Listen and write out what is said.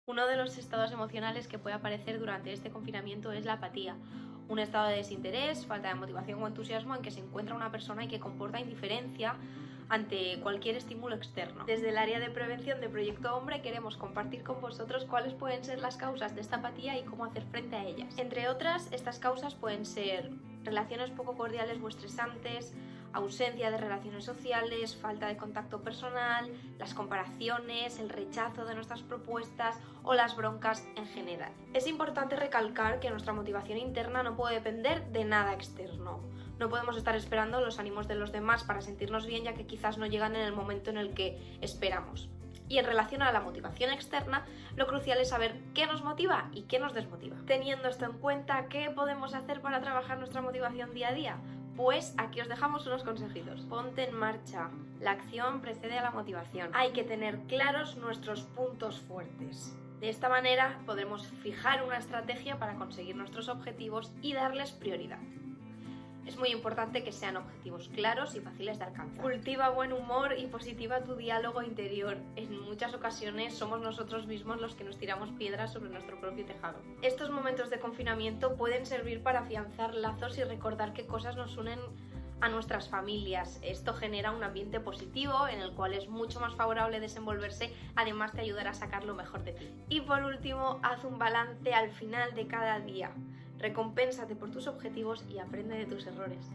Uno de los estados emocionales que puede aparecer durante este confinamiento es la apatía, un estado de desinterés, falta de motivación o entusiasmo en que se encuentra una persona y que comporta indiferencia ante cualquier estímulo externo. Desde el área de prevención de Proyecto Hombre queremos compartir con vosotros cuáles pueden ser las causas de esta apatía y cómo hacer frente a ellas. Entre otras, estas causas pueden ser relaciones poco cordiales o estresantes, ausencia de relaciones sociales, falta de contacto personal, las comparaciones, el rechazo de nuestras propuestas o las broncas en general. Es importante recalcar que nuestra motivación interna no puede depender de nada externo. No podemos estar esperando los ánimos de los demás para sentirnos bien, ya que quizás no llegan en el momento en el que esperamos. Y en relación a la motivación externa, lo crucial es saber qué nos motiva y qué nos desmotiva. Teniendo esto en cuenta, ¿qué podemos hacer para trabajar nuestra motivación día a día? Pues aquí os dejamos unos consejitos. Ponte en marcha. La acción precede a la motivación. Hay que tener claros nuestros puntos fuertes. De esta manera podremos fijar una estrategia para conseguir nuestros objetivos y darles prioridad. Es muy importante que sean objetivos claros y fáciles de alcanzar. Cultiva buen humor y positiva tu diálogo interior. En muchas ocasiones somos nosotros mismos los que nos tiramos piedras sobre nuestro propio tejado. Estos momentos de confinamiento pueden servir para afianzar lazos y recordar qué cosas nos unen a nuestras familias. Esto genera un ambiente positivo en el cual es mucho más favorable desenvolverse, además te ayudará a sacar lo mejor de ti. Y por último, haz un balance al final de cada día. Recompénsate por tus objetivos y aprende de tus errores.